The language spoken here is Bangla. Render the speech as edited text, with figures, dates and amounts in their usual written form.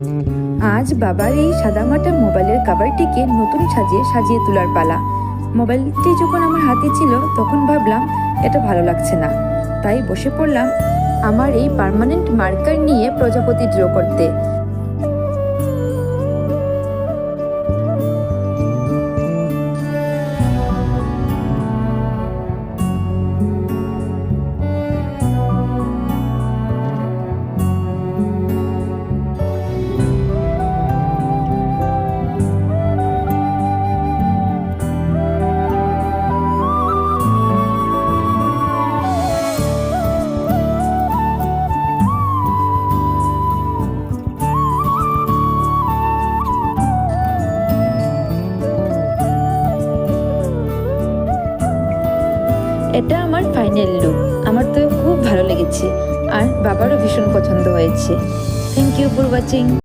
আজ বাবার এই সাদামাটা মোবাইলের কভারটিকে নতুন সাজিয়ে তোলার পালা। মোবাইলটি যখন আমার হাতে ছিল তখন ভাবলাম এটা ভালো লাগছে না, তাই বসে পড়লাম আমার এই পার্মানেন্ট মার্কার নিয়ে প্রজাপতি ড্র করতে। এটা আমার ফাইনাল লুক। আমার তো খুব ভালো লেগেছে আর বাবারও ভীষণ পছন্দ হয়েছে। Thank you for watching.